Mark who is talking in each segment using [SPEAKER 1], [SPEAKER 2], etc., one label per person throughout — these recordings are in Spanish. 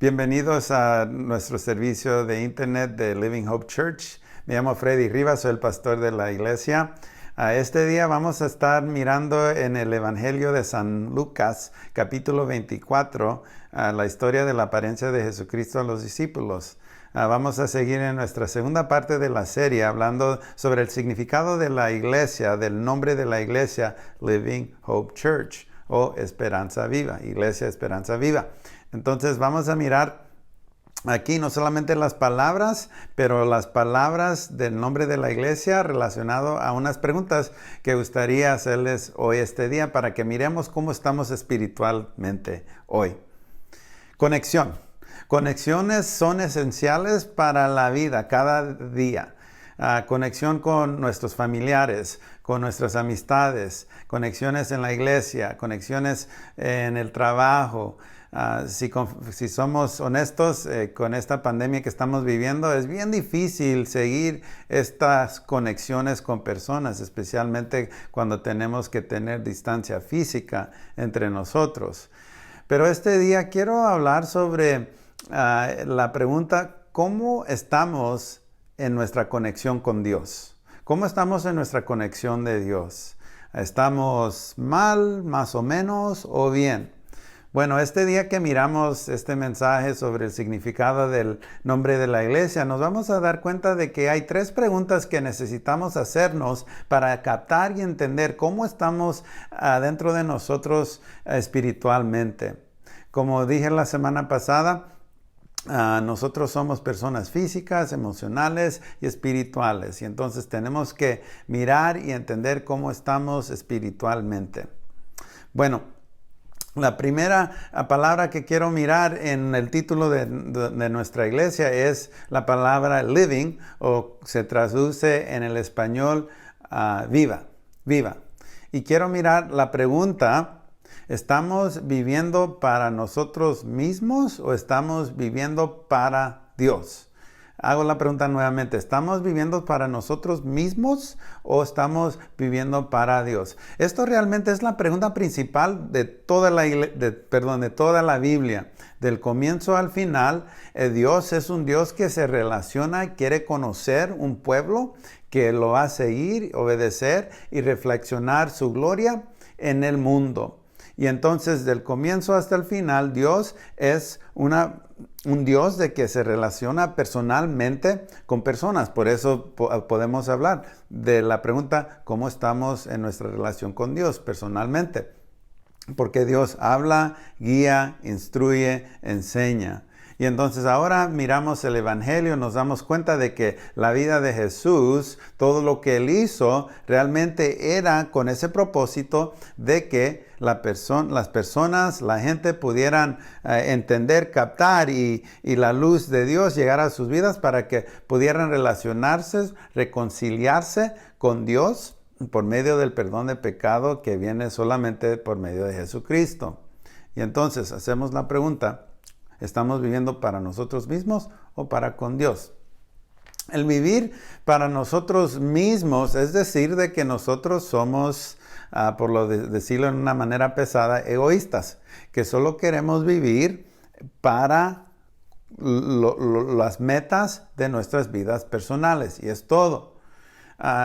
[SPEAKER 1] Bienvenidos a nuestro servicio de internet de Living Hope Church. Me llamo Freddy Rivas, soy el pastor de la iglesia. Este día vamos a estar mirando en el Evangelio de San Lucas, capítulo 24, la historia de la apariencia de Jesucristo a los discípulos. Vamos a seguir en nuestra segunda parte de la serie hablando sobre el significado de la iglesia, del nombre de la iglesia, Living Hope Church o Esperanza Viva, Iglesia Esperanza Viva. Entonces vamos a mirar aquí no solamente las palabras, pero las palabras del nombre de la iglesia relacionado a unas preguntas que gustaría hacerles hoy este día para que miremos cómo estamos espiritualmente hoy. Conexión. Conexiones son esenciales para la vida cada día. Conexión con nuestros familiares, con nuestras amistades, conexiones en la iglesia, conexiones en el trabajo. Si somos honestos, con esta pandemia que estamos viviendo, es bien difícil seguir estas conexiones con personas, especialmente cuando tenemos que tener distancia física entre nosotros. Pero este día quiero hablar sobre la pregunta, ¿cómo estamos en nuestra conexión con Dios? ¿Cómo estamos en nuestra conexión de Dios? ¿Estamos mal, más o menos, o bien? Bueno, este día que miramos este mensaje sobre el significado del nombre de la iglesia, nos vamos a dar cuenta de que hay tres preguntas que necesitamos hacernos para captar y entender cómo estamos dentro de nosotros espiritualmente. Como dije la semana pasada, nosotros somos personas físicas, emocionales y espirituales. Y entonces tenemos que mirar y entender cómo estamos espiritualmente. Bueno, la primera palabra que quiero mirar en el título de nuestra iglesia es la palabra living, o se traduce en el español viva. Y quiero mirar la pregunta, ¿estamos viviendo para nosotros mismos o estamos viviendo para Dios? Hago la pregunta nuevamente, ¿estamos viviendo para nosotros mismos o estamos viviendo para Dios? Esto realmente es la pregunta principal de toda la Biblia. Del comienzo al final, Dios es un Dios que se relaciona, quiere conocer un pueblo que lo va a seguir, obedecer y reflexionar su gloria en el mundo. Y entonces, del comienzo hasta el final, Dios es un Dios de que se relaciona personalmente con personas. Por eso podemos hablar de la pregunta, ¿cómo estamos en nuestra relación con Dios personalmente? Porque Dios habla, guía, instruye, enseña. Y entonces ahora miramos el Evangelio, nos damos cuenta de que la vida de Jesús, todo lo que Él hizo, realmente era con ese propósito de que las personas, la gente pudieran entender, captar y la luz de Dios llegara a sus vidas para que pudieran relacionarse, reconciliarse con Dios por medio del perdón de pecado que viene solamente por medio de Jesucristo. Y entonces hacemos la pregunta, ¿estamos viviendo para nosotros mismos o para con Dios? El vivir para nosotros mismos es decir de que nosotros somos, decirlo en una manera pesada, egoístas, que solo queremos vivir para las metas de nuestras vidas personales y es todo.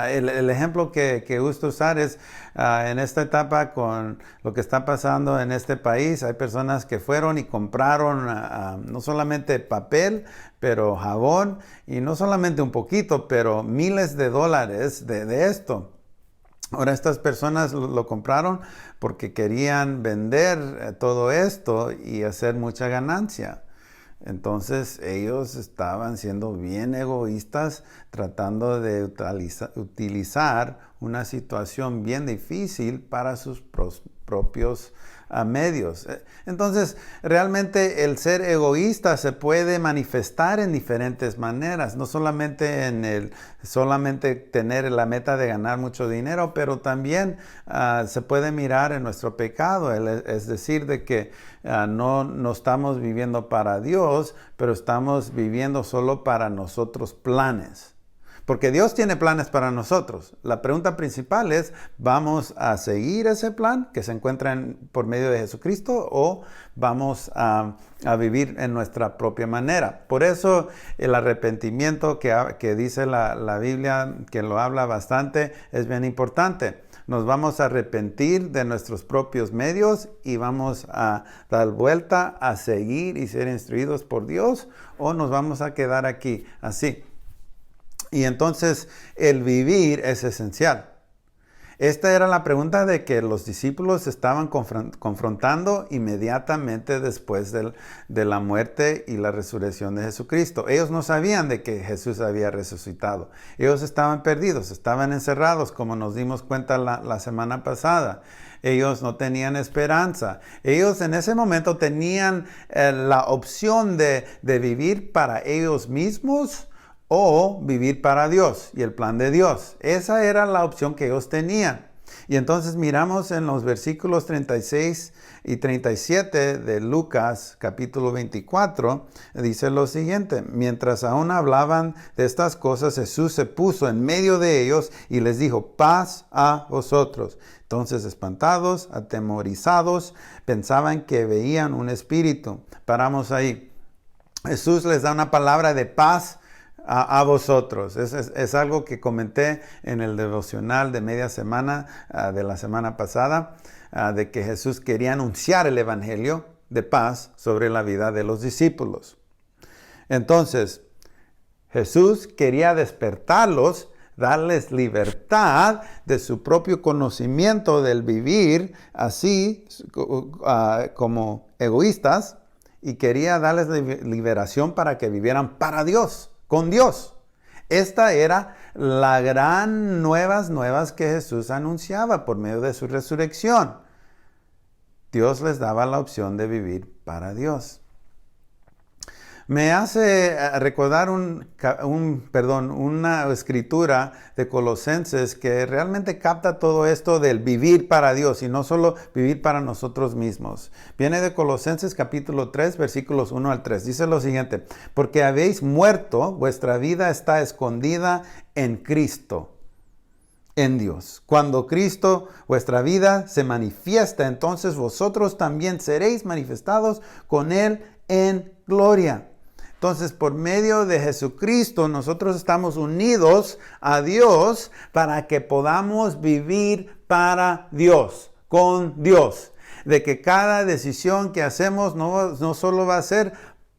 [SPEAKER 1] El ejemplo que gusto usar es en esta etapa con lo que está pasando en este país. Hay personas que fueron y compraron no solamente papel, pero jabón y no solamente un poquito, pero miles de dólares de esto. Ahora estas personas lo compraron porque querían vender todo esto y hacer mucha ganancia. Entonces ellos estaban siendo bien egoístas, tratando de utilizar una situación bien difícil para sus propios medios. Entonces, realmente el ser egoísta se puede manifestar en diferentes maneras, no solamente solamente tener la meta de ganar mucho dinero, pero también se puede mirar en nuestro pecado, es decir, de que no estamos viviendo para Dios, pero estamos viviendo solo para nosotros planes. Porque Dios tiene planes para nosotros. La pregunta principal es, ¿vamos a seguir ese plan que se encuentra por medio de Jesucristo o vamos a vivir en nuestra propia manera? Por eso el arrepentimiento que dice la Biblia, que lo habla bastante, es bien importante. Nos vamos a arrepentir de nuestros propios medios y vamos a dar vuelta a seguir y ser instruidos por Dios, o nos vamos a quedar aquí así. Y entonces el vivir es esencial. Esta era la pregunta de que los discípulos estaban confrontando inmediatamente después de la muerte y la resurrección de Jesucristo. Ellos no sabían de que Jesús había resucitado. Ellos estaban perdidos, estaban encerrados, como nos dimos cuenta la semana pasada. Ellos no tenían esperanza. Ellos en ese momento tenían la opción de vivir para ellos mismos o vivir para Dios y el plan de Dios. Esa era la opción que ellos tenían. Y entonces miramos en los versículos 36 y 37 de Lucas capítulo 24, dice lo siguiente: mientras aún hablaban de estas cosas, Jesús se puso en medio de ellos y les dijo, paz a vosotros. Entonces, espantados, atemorizados, pensaban que veían un espíritu. Paramos ahí. Jesús les da una palabra de paz a vosotros. Es algo que comenté en el devocional de media semana de la semana pasada, de que Jesús quería anunciar el evangelio de paz sobre la vida de los discípulos. Entonces, Jesús quería despertarlos, darles libertad de su propio conocimiento del vivir así como egoístas, y quería darles liberación para que vivieran para Dios, con Dios. Esta era la gran nuevas que Jesús anunciaba por medio de su resurrección. Dios les daba la opción de vivir para Dios. Me hace recordar una escritura de Colosenses que realmente capta todo esto del vivir para Dios y no solo vivir para nosotros mismos. Viene de Colosenses capítulo 3, versículos 1 al 3. Dice lo siguiente: porque habéis muerto, vuestra vida está escondida en Cristo, en Dios. Cuando Cristo, vuestra vida, se manifiesta, entonces vosotros también seréis manifestados con Él en gloria. Entonces, por medio de Jesucristo, nosotros estamos unidos a Dios para que podamos vivir para Dios, con Dios. De que cada decisión que hacemos no solo va a ser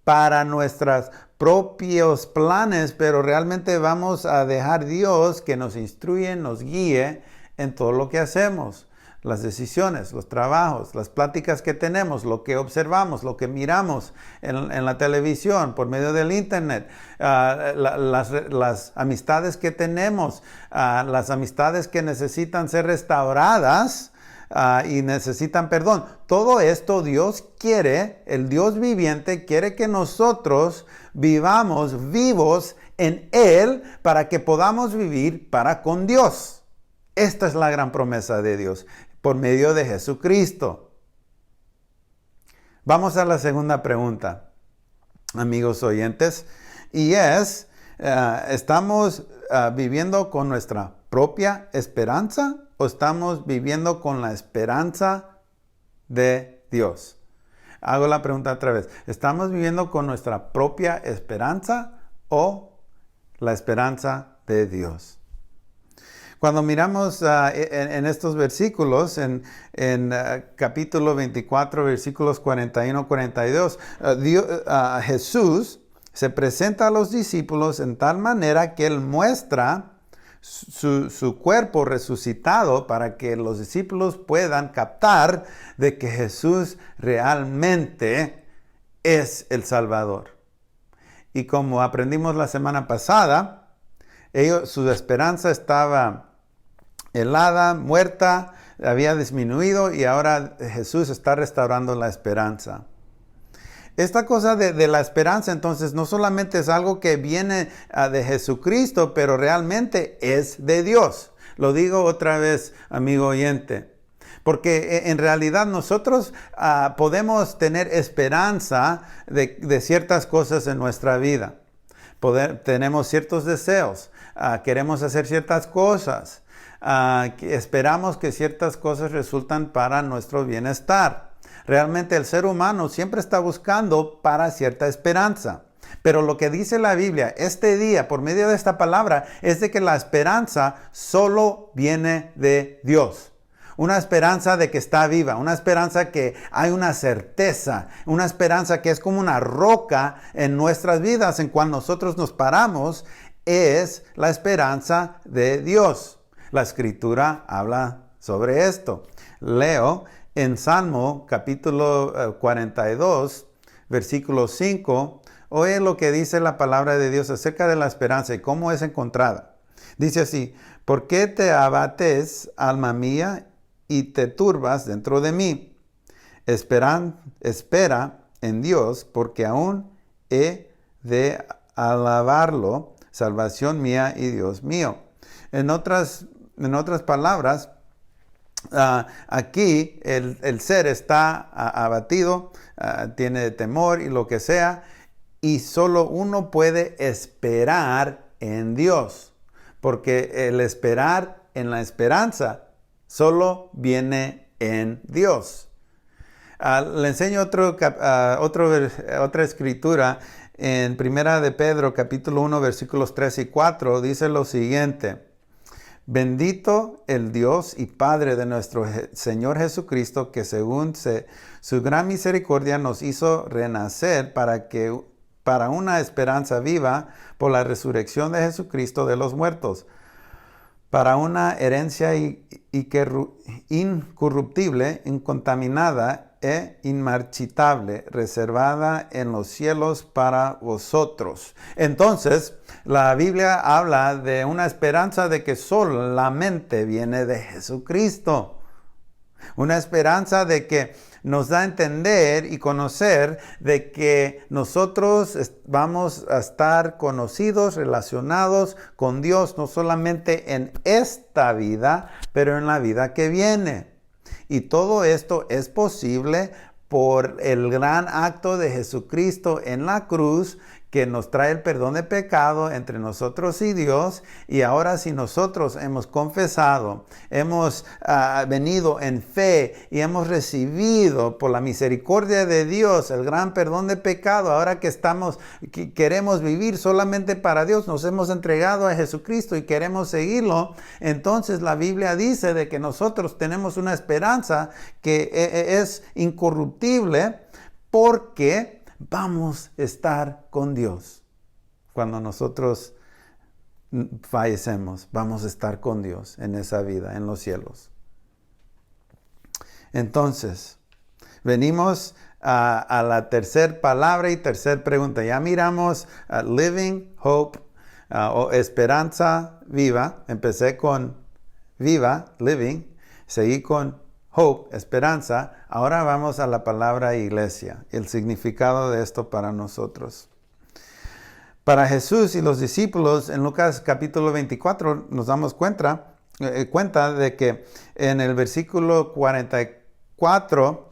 [SPEAKER 1] para nuestros propios planes, pero realmente vamos a dejar Dios que nos instruya, nos guíe en todo lo que hacemos. Las decisiones, los trabajos, las pláticas que tenemos, lo que observamos, lo que miramos en la televisión, por medio del internet, las amistades que tenemos, las amistades que necesitan ser restauradas y necesitan perdón. Todo esto Dios quiere, el Dios viviente quiere que nosotros vivamos vivos en Él para que podamos vivir para con Dios. Esta es la gran promesa de Dios por medio de Jesucristo. Vamos a la segunda pregunta, amigos oyentes, y es, ¿estamos viviendo con nuestra propia esperanza o estamos viviendo con la esperanza de Dios? Hago la pregunta otra vez. ¿Estamos viviendo con nuestra propia esperanza o la esperanza de Dios? Cuando miramos en estos versículos, en capítulo 24, versículos 41-42, Jesús se presenta a los discípulos en tal manera que Él muestra su cuerpo resucitado para que los discípulos puedan captar de que Jesús realmente es el Salvador. Y como aprendimos la semana pasada, su esperanza estaba helada, muerta, había disminuido y ahora Jesús está restaurando la esperanza. Esta cosa de la esperanza entonces no solamente es algo que viene de Jesucristo, pero realmente es de Dios. Lo digo otra vez, amigo oyente, porque en realidad nosotros podemos tener esperanza de ciertas cosas en nuestra vida. Tenemos ciertos deseos. queremos hacer ciertas cosas. Esperamos que ciertas cosas resultan para nuestro bienestar. Realmente el ser humano siempre está buscando para cierta esperanza. Pero lo que dice la Biblia este día, por medio de esta palabra, es de que la esperanza solo viene de Dios. Una esperanza de que está viva, una esperanza que hay una certeza, una esperanza que es como una roca en nuestras vidas, en cual nosotros nos paramos, es la esperanza de Dios. La Escritura habla sobre esto. Leo en Salmo capítulo 42, versículo 5, oye lo que dice la palabra de Dios acerca de la esperanza y cómo es encontrada. Dice así: ¿por qué te abates, alma mía, y te turbas dentro de mí? Espera en Dios, porque aún he de alabarlo, salvación mía y Dios mío. En otras palabras, aquí el ser está abatido, tiene temor y lo que sea, y solo uno puede esperar en Dios, porque el esperar en la esperanza solo viene en Dios. Le enseño otra escritura en Primera de Pedro, capítulo 1, versículos 3 y 4. Dice lo siguiente: bendito el Dios y Padre de nuestro Señor Jesucristo, que según su gran misericordia nos hizo renacer para una esperanza viva por la resurrección de Jesucristo de los muertos, para una herencia incorruptible, incontaminada e inmarchitable, reservada en los cielos para vosotros. Entonces, la Biblia habla de una esperanza de que solamente viene de Jesucristo. Una esperanza de que nos da a entender y conocer de que nosotros vamos a estar conocidos, relacionados con Dios, no solamente en esta vida, pero en la vida que viene. Y todo esto es posible por el gran acto de Jesucristo en la cruz, que nos trae el perdón de pecado entre nosotros y Dios. Y ahora, si nosotros hemos confesado, hemos venido en fe y hemos recibido por la misericordia de Dios el gran perdón de pecado, ahora que queremos vivir solamente para Dios, nos hemos entregado a Jesucristo y queremos seguirlo, entonces la Biblia dice de que nosotros tenemos una esperanza que es incorruptible, porque vamos a estar con Dios. Cuando nosotros fallecemos, vamos a estar con Dios en esa vida, en los cielos. Entonces, venimos a la tercera palabra y tercera pregunta. Ya miramos living hope, o esperanza viva. Empecé con viva, living. Seguí con hope, esperanza. Ahora vamos a la palabra iglesia, el significado de esto para nosotros. Para Jesús y los discípulos, en Lucas capítulo 24, nos damos cuenta de que en el versículo 44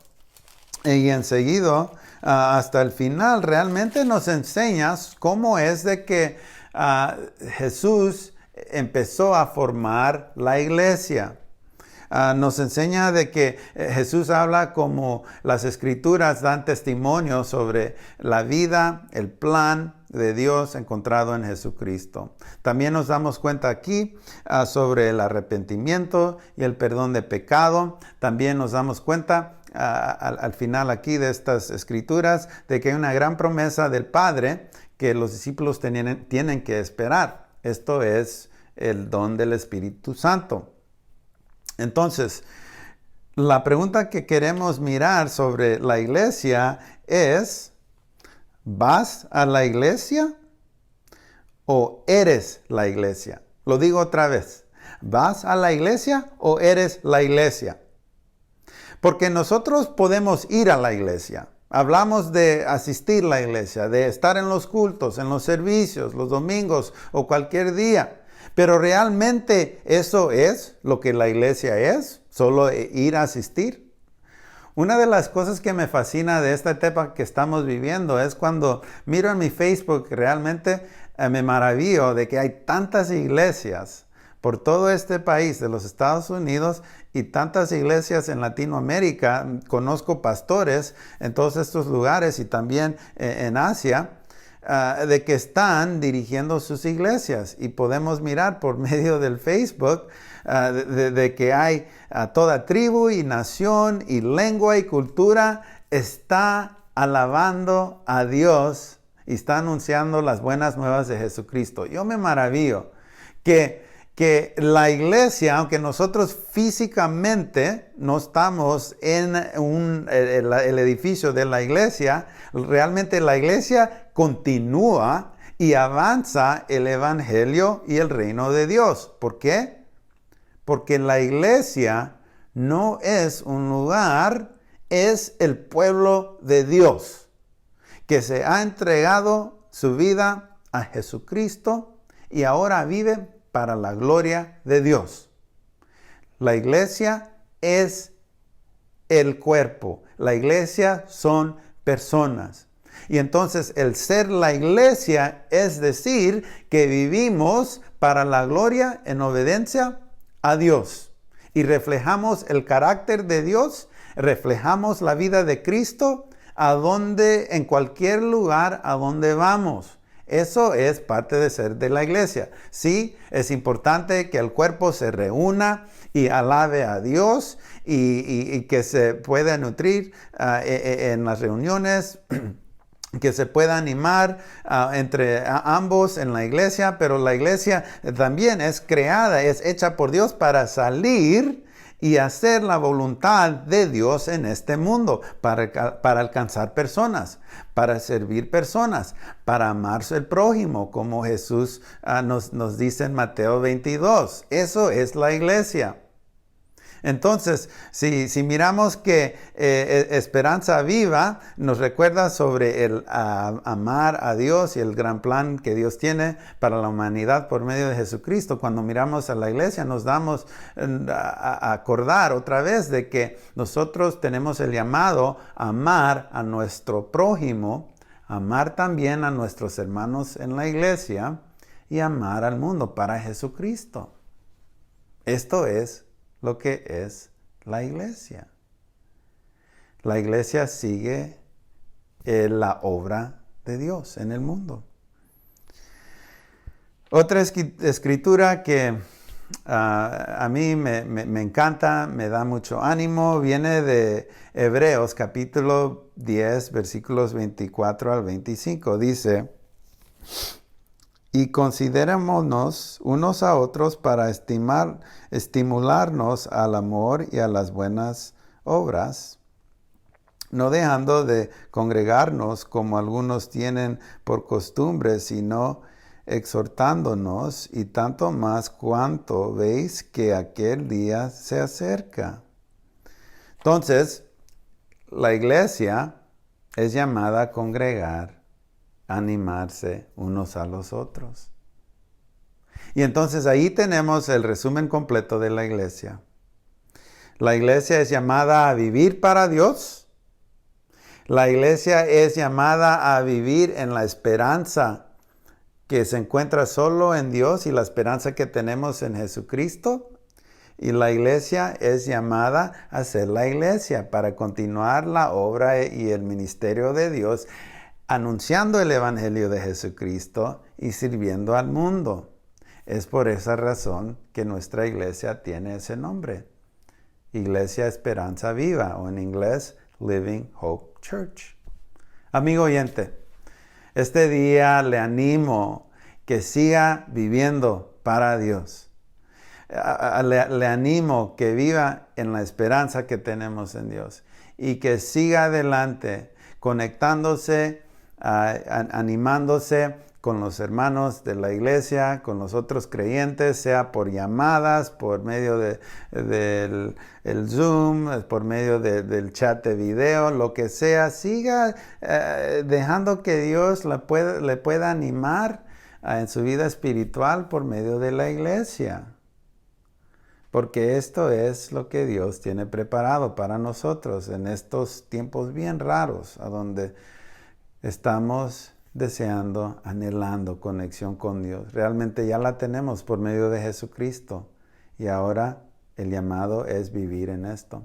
[SPEAKER 1] y enseguida hasta el final, realmente nos enseñas cómo es de que Jesús empezó a formar la iglesia. Nos enseña de que Jesús habla como las Escrituras dan testimonio sobre la vida, el plan de Dios encontrado en Jesucristo. También nos damos cuenta aquí sobre el arrepentimiento y el perdón de pecado. También nos damos cuenta al final aquí de estas Escrituras de que hay una gran promesa del Padre que los discípulos tienen que esperar. Esto es el don del Espíritu Santo. Entonces, la pregunta que queremos mirar sobre la iglesia es: ¿vas a la iglesia o eres la iglesia? Lo digo otra vez: ¿vas a la iglesia o eres la iglesia? Porque nosotros podemos ir a la iglesia. Hablamos de asistir a la iglesia, de estar en los cultos, en los servicios, los domingos o cualquier día. Pero realmente eso es lo que la iglesia es, solo ir a asistir. Una de las cosas que me fascina de esta etapa que estamos viviendo es cuando miro en mi Facebook, realmente me maravillo de que hay tantas iglesias por todo este país de los Estados Unidos y tantas iglesias en Latinoamérica. Conozco pastores en todos estos lugares y también en Asia, de que están dirigiendo sus iglesias. Y podemos mirar por medio del Facebook de que hay toda tribu y nación y lengua y cultura está alabando a Dios y está anunciando las buenas nuevas de Jesucristo. Yo me maravillo que la iglesia, aunque nosotros físicamente no estamos en el edificio de la iglesia, realmente la iglesia continúa y avanza el evangelio y el reino de Dios. ¿Por qué? Porque la iglesia no es un lugar, es el pueblo de Dios, que se ha entregado su vida a Jesucristo y ahora vive para la gloria de Dios. La iglesia es el cuerpo. La iglesia son personas. Y entonces el ser la iglesia es decir que vivimos para la gloria en obediencia a Dios. Y reflejamos el carácter de Dios, reflejamos la vida de Cristo en cualquier lugar a donde vamos. Eso es parte de ser de la iglesia. Sí, es importante que el cuerpo se reúna y alabe a Dios y que se pueda nutrir en las reuniones, que se pueda animar entre ambos en la iglesia, pero la iglesia también es creada, es hecha por Dios para salir y hacer la voluntad de Dios en este mundo, para alcanzar personas, para servir personas, para amarse el prójimo, como Jesús nos dice en Mateo 22. Eso es la iglesia. Entonces, si miramos que Esperanza Viva nos recuerda sobre el amar a Dios y el gran plan que Dios tiene para la humanidad por medio de Jesucristo, cuando miramos a la iglesia nos damos a acordar otra vez de que nosotros tenemos el llamado a amar a nuestro prójimo, amar también a nuestros hermanos en la iglesia y amar al mundo para Jesucristo. Esto es lo que es la iglesia. La iglesia sigue la obra de Dios en el mundo. Otra escritura que a mí me encanta, me da mucho ánimo, viene de Hebreos capítulo 10, versículos 24 al 25. Dice: y considerémonos unos a otros para estimularnos al amor y a las buenas obras, no dejando de congregarnos como algunos tienen por costumbre, sino exhortándonos, y tanto más cuanto veis que aquel día se acerca. Entonces, la iglesia es llamada a congregar, animarse unos a los otros. Y entonces ahí tenemos el resumen completo de la iglesia. La iglesia es llamada a vivir para Dios. La iglesia es llamada a vivir en la esperanza que se encuentra solo en Dios y la esperanza que tenemos en Jesucristo. Y la iglesia es llamada a ser la iglesia para continuar la obra y el ministerio de Dios, anunciando el evangelio de Jesucristo y sirviendo al mundo. Es por esa razón que nuestra iglesia tiene ese nombre. Iglesia Esperanza Viva, o en inglés, Living Hope Church. Amigo oyente, este día le animo que siga viviendo para Dios. Le animo que viva en la esperanza que tenemos en Dios y que siga adelante conectándose, animándose con los hermanos de la iglesia, con los otros creyentes, sea por llamadas, por medio del Zoom, por medio del chat de video, lo que sea. Siga dejando que Dios le pueda animar en su vida espiritual por medio de la iglesia. Porque esto es lo que Dios tiene preparado para nosotros en estos tiempos bien raros, a donde estamos deseando, anhelando conexión con Dios. Realmente ya la tenemos por medio de Jesucristo. Y ahora el llamado es vivir en esto.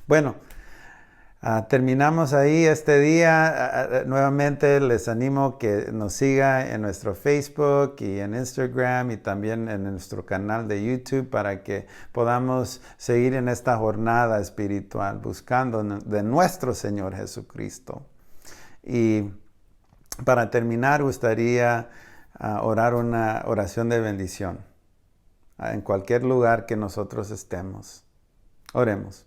[SPEAKER 1] Bueno, terminamos ahí este día. Nuevamente les animo que nos siga en nuestro Facebook y en Instagram y también en nuestro canal de YouTube para que podamos seguir en esta jornada espiritual buscando de nuestro Señor Jesucristo. Y para terminar, gustaría orar una oración de bendición en cualquier lugar que nosotros estemos. Oremos.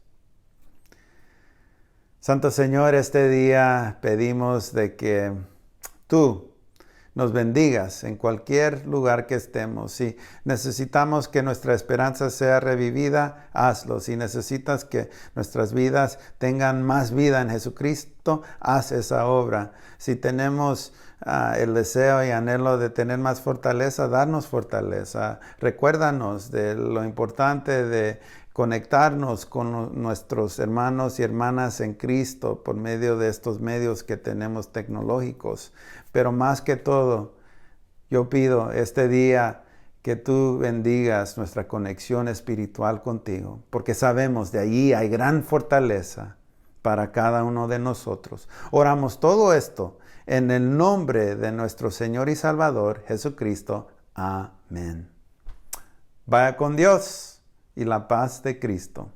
[SPEAKER 1] Santo Señor, este día pedimos de que tú nos bendigas en cualquier lugar que estemos. Si necesitamos que nuestra esperanza sea revivida, hazlo. Si necesitas que nuestras vidas tengan más vida en Jesucristo, haz esa obra. Si tenemos el deseo y anhelo de tener más fortaleza, darnos fortaleza. Recuérdanos de lo importante de conectarnos con nuestros hermanos y hermanas en Cristo por medio de estos medios que tenemos tecnológicos. Pero más que todo, yo pido este día que tú bendigas nuestra conexión espiritual contigo, porque sabemos de allí hay gran fortaleza para cada uno de nosotros. Oramos todo esto en el nombre de nuestro Señor y Salvador, Jesucristo. Amén. Vaya con Dios y la paz de Cristo.